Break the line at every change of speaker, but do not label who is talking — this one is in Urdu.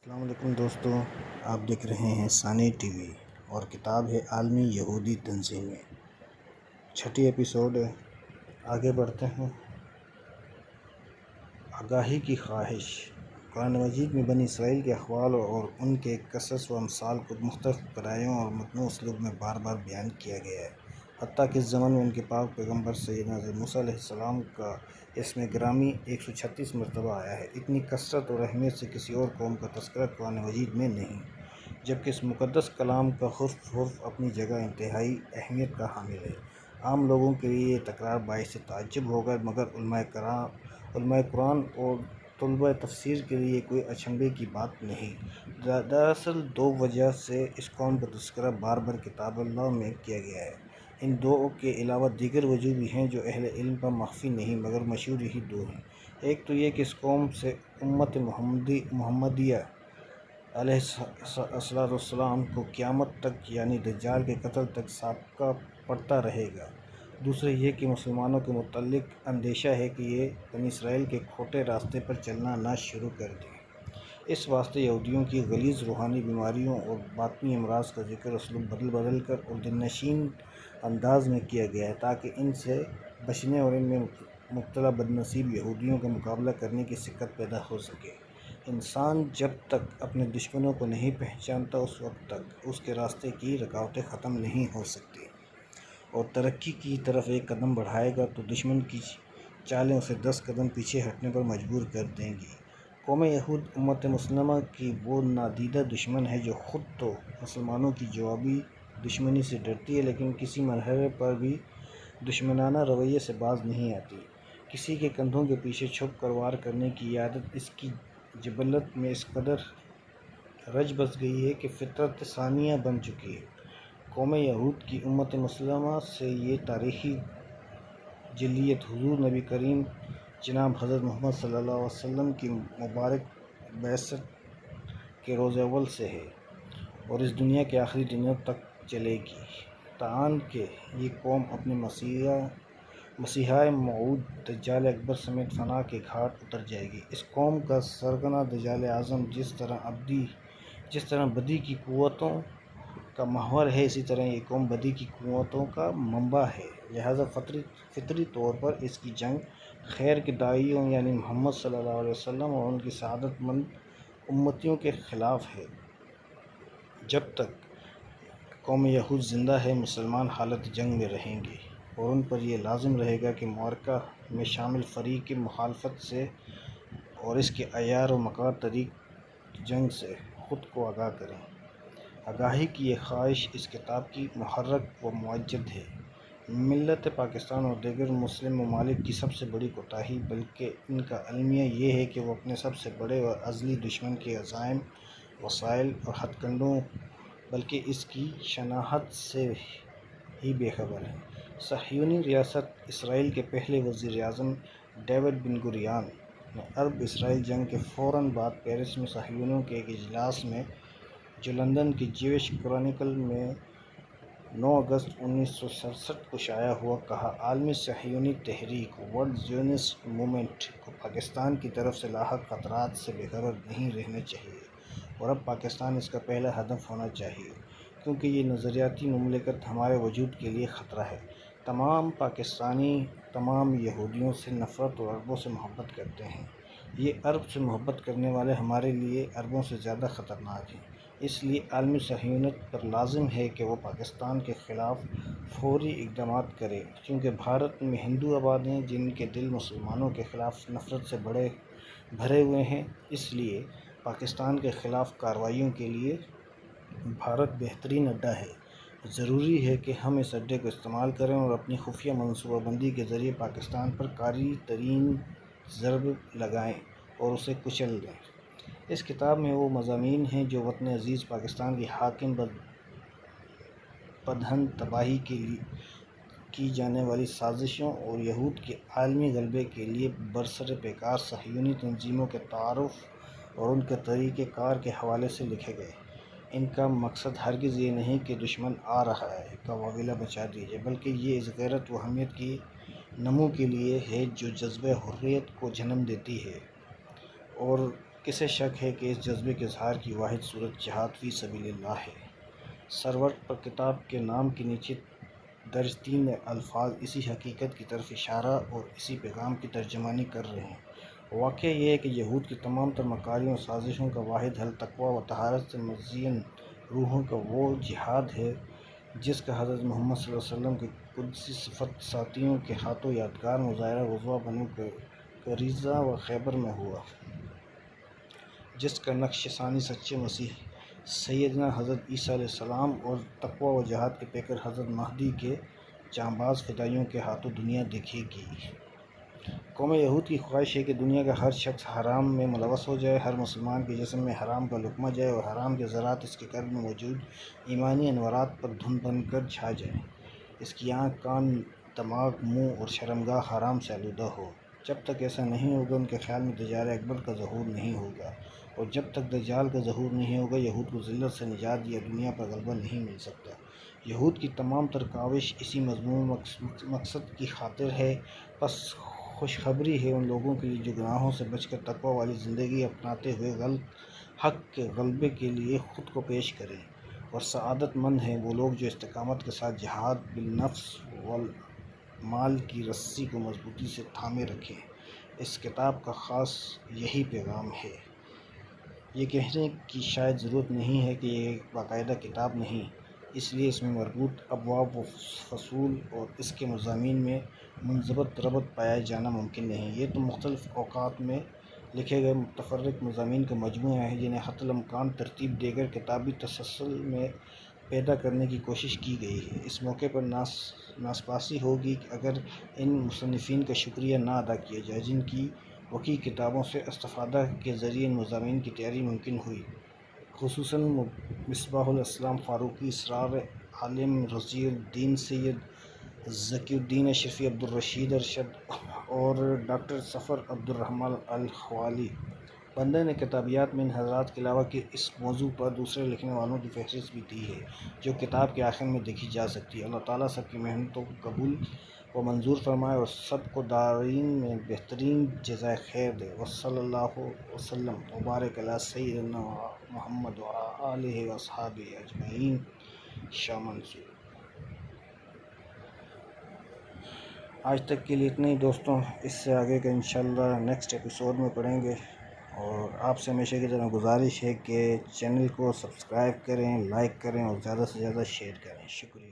السلام علیکم دوستو، آپ دیکھ رہے ہیں ثانی ٹی وی اور کتاب ہے عالمی یہودی تنظیمیں، چھٹی ایپیسوڈ ہے۔ آگے بڑھتے ہیں۔ آگاہی کی خواہش۔ قرآن مجید میں بنی اسرائیل کے احوال اور ان کے قصص و امثال کو مختلف پیرایوں اور متنوع اسلوب میں بار بار بیان کیا گیا ہے، حتیٰ کہ اس زمن میں ان کے پاک پیغمبر سیدنا حضرت موسیٰ علیہ السلام کا اسم گرامی 136 مرتبہ آیا ہے۔ اتنی کثرت اور اہمیت سے کسی اور قوم کا تذکرہ قرآن مجید میں نہیں، جبکہ اس مقدس کلام کا حرف حرف اپنی جگہ انتہائی اہمیت کا حامل ہے۔ عام لوگوں کے لیے یہ تکرار باعث تعجب ہوگا، مگر علماء قرآن اور طلباء تفسیر کے لیے کوئی اچنبھے کی بات نہیں۔ دراصل دو وجہ سے اس قوم کا تذکرہ بار بار کتاب اللہ میں کیا گیا ہے۔ ان دو کے علاوہ دیگر وجوہ بھی ہیں جو اہل علم پر مخفی نہیں، مگر مشہور یہی دو ہیں۔ ایک تو یہ کہ اس قوم سے امت محمدیہ علیہ السلام کو قیامت تک یعنی دجال کے قتل تک سابقہ پڑتا رہے گا۔ دوسرے یہ کہ مسلمانوں کے متعلق اندیشہ ہے کہ یہ بنی اسرائیل کے کھوٹے راستے پر چلنا نہ شروع کر دیں۔ اس واسطے یہودیوں کی غلیظ روحانی بیماریوں اور باطنی امراض کا ذکر اسلوب بدل کر اور دل نشین انداز میں کیا گیا ہے، تاکہ ان سے بچنے اور ان میں مبتلا بدنصیب یہودیوں کا مقابلہ کرنے کی سکت پیدا ہو سکے۔ انسان جب تک اپنے دشمنوں کو نہیں پہچانتا، اس وقت تک اس کے راستے کی رکاوٹیں ختم نہیں ہو سکتی، اور ترقی کی طرف ایک قدم بڑھائے گا تو دشمن کی چالیں اسے 10 قدم پیچھے ہٹنے پر مجبور کر دیں گی۔ قوم یہود امت مسلمہ کی وہ نادیدہ دشمن ہے جو خود تو مسلمانوں کی جوابی دشمنی سے ڈرتی ہے، لیکن کسی مرحلے پر بھی دشمنانہ رویے سے باز نہیں آتی۔ کسی کے کندھوں کے پیچھے چھپ کر وار کرنے کی یہ عادت اس کی جبلت میں اس قدر رچ بس گئی ہے کہ فطرت ثانیہ بن چکی ہے۔ قوم یہود کی امت مسلمہ سے یہ تاریخی جلیت حضور نبی کریم جناب حضرت محمد صلی اللہ علیہ وسلم کی مبارک بعثت کے روز اول سے ہے اور اس دنیا کے آخری دنوں تک چلے گی، تاان کہ یہ قوم اپنے مسیحائے موعود دجال اکبر سمیت فنا کے گھاٹ اتر جائے گی۔ اس قوم کا سرغنہ دجال اعظم جس طرح بدی کی قوتوں کا محور ہے، اسی طرح یہ قوم بدی کی قوتوں کا منبع ہے، لہذا فطری طور پر اس کی جنگ خیر کے داعیوں یعنی محمد صلی اللہ علیہ وسلم اور ان کی سعادت مند امتیوں کے خلاف ہے۔ جب تک قوم یہود زندہ ہے، مسلمان حالت جنگ میں رہیں گے، اور ان پر یہ لازم رہے گا کہ معرکہ میں شامل فریق مخالفت سے اور اس کے عیار و مکار طریق جنگ سے خود کو آگاہ کریں۔ آگاہی کی یہ خواہش اس کتاب کی محرک و معجد ہے۔ ملت پاکستان اور دیگر مسلم ممالک کی سب سے بڑی کوتاہی بلکہ ان کا المیہ یہ ہے کہ وہ اپنے سب سے بڑے اور ازلی دشمن کے عزائم، وسائل اور ہتھ کنڈوں بلکہ اس کی شناخت سے ہی بے خبر ہیں۔ صہیونی ریاست اسرائیل کے پہلے وزیر اعظم ڈیوڈ بن گوریون نے عرب اسرائیل جنگ کے فوراً بعد پیرس میں صہیونیوں کے ایک اجلاس میں، جو لندن کی جیوش کرونیکل میں 9 اگست 1967 کو شائع ہوا، کہا: عالمی صہیونی تحریک ورلڈ زیونسٹ موومنٹ کو پاکستان کی طرف سے لاحق خطرات سے بے خبر نہیں رہنا چاہیے، اور اب پاکستان اس کا پہلا ہدف ہونا چاہیے، کیونکہ یہ نظریاتی مملکت ہمارے وجود کے لیے خطرہ ہے۔ تمام پاکستانی تمام یہودیوں سے نفرت اور عربوں سے محبت کرتے ہیں۔ یہ عرب سے محبت کرنے والے ہمارے لیے عربوں سے زیادہ خطرناک ہیں۔ اس لیے عالمی صہیونیت پر لازم ہے کہ وہ پاکستان کے خلاف فوری اقدامات کرے، چونکہ بھارت میں ہندو آباد ہیں جن کے دل مسلمانوں کے خلاف نفرت سے بھرے ہوئے ہیں۔ اس لیے پاکستان کے خلاف کارروائیوں کے لیے بھارت بہترین اڈا ہے۔ ضروری ہے کہ ہم اس اڈے کو استعمال کریں اور اپنی خفیہ منصوبہ بندی کے ذریعے پاکستان پر کاری ترین ضرب لگائیں اور اسے کچل دیں۔ اس کتاب میں وہ مضامین ہیں جو وطن عزیز پاکستان کی حاکم بدہن تباہی کے لیے کی جانے والی سازشوں اور یہود کے عالمی غلبے کے لیے برسر پیکار صہیونی تنظیموں کے تعارف اور ان کے طریقہ کار کے حوالے سے لکھے گئے۔ ان کا مقصد ہرگز یہ نہیں کہ دشمن آ رہا ہے کا واویلا مچا دیا جائے، بلکہ یہ اس غیرت و حمیت کی نمو کے لیے ہے جو جذبہ حریت کو جنم دیتی ہے اور کسے شک ہے کہ اس جذبے کے اظہار کی واحد صورت جہاد فی سبیل اللہ ہے؟ سرور پر کتاب کے نام کے نیچے درج 3 الفاظ اسی حقیقت کی طرف اشارہ اور اسی پیغام کی ترجمانی کر رہے ہیں۔ واقعہ یہ ہے کہ یہود کی تمام تر مکاریوں اور سازشوں کا واحد حل تقویٰ و طہارت سے مزین روحوں کا وہ جہاد ہے جس کا حضرت محمد صلی اللہ علیہ وسلم کی قدسی صفت ساتھیوں کے ہاتھوں یادگار مظاہرہ غزوہ بنو قریظہ و خیبر میں ہوا، جس کا نقش ثانی سچے مسیح سیدنا حضرت عیسیٰ علیہ السلام اور تقویٰ و جہاد کے پیکر حضرت مہدی کے جانباز فدائیوں کے ہاتھوں دنیا دیکھے گی۔ قوم یہود کی خواہش ہے کہ دنیا کا ہر شخص حرام میں ملوث ہو جائے، ہر مسلمان کے جسم میں حرام کا لقمہ جائے اور حرام کے ذرات اس کے قلب میں موجود ایمانی انوارات پر دھن بن کر چھا جائیں، اس کی آنکھ، کان، دماغ، منہ اور شرمگاہ حرام سے آلودہ ہو۔ جب تک ایسا نہیں ہوگا ان کے خیال میں دجال اکبر کا ظہور نہیں ہوگا، اور جب تک دجال کا ظہور نہیں ہوگا یہود کو ذلت سے نجات یا دنیا پر غلبہ نہیں مل سکتا۔ یہود کی تمام تر کاوش اسی مذموم مقصد کی خاطر ہے، پس خوشخبری ہے ان لوگوں کے لیے جو گناہوں سے بچ کر تقویٰ والی زندگی اپناتے ہوئے حق کے غلبے کے لیے خود کو پیش کریں، اور سعادت مند ہیں وہ لوگ جو استقامت کے ساتھ جہاد بالنفس والمال کی رسی کو مضبوطی سے تھامے رکھیں۔ اس کتاب کا خاص یہی پیغام ہے۔ یہ کہنے کی شاید ضرورت نہیں ہے کہ یہ ایک باقاعدہ کتاب نہیں، اس لیے اس میں مربوط ابواب و فصول اور اس کے مضامین میں منضبط ربط پایا جانا ممکن نہیں۔ یہ تو مختلف اوقات میں لکھے گئے متفرق مضامین کا مجموعہ ہے جنہیں حتی الامکان ترتیب دے کر کتابی تسلسل میں پیدا کرنے کی کوشش کی گئی ہے۔ اس موقع پر ناسپاسی ہوگی اگر ان مصنفین کا شکریہ نہ ادا کیا جائے جن کی وکیع کتابوں سے استفادہ کے ذریعے ان مضامین کی تیاری ممکن ہوئی، خصوصاً مصباح الاسلام فاروقی، اسرار عالم رضی الدین سید ذکی الدین اشرفی، عبدالرشید ارشد اور ڈاکٹر ظفر عبدالرحمن الخوالی۔ بندہ نے کتابیات میں ان حضرات کے علاوہ اس موضوع پر دوسرے لکھنے والوں کی فہرست بھی دی ہے جو کتاب کے آخر میں دیکھی جا سکتی ہے۔ اللہ تعالیٰ سب کی محنتوں کو قبول و منظور فرمائے اور سب کو دارین میں بہترین جزائے خیر دے۔ وصلی اللہ وسلم وبارک علی سیدنا محمد وعلی آلہ واصحابہ اجمعین۔ شاہ منصور۔ آج تک کے لیے اتنا ہی دوستوں، اس سے آگے کا انشاءاللہ نیکسٹ ایپیسوڈ میں پڑھیں گے، اور آپ سے ہمیشہ کی طرح گزارش ہے کہ چینل کو سبسکرائب کریں، لائک کریں اور زیادہ سے زیادہ شیئر کریں۔ شکریہ۔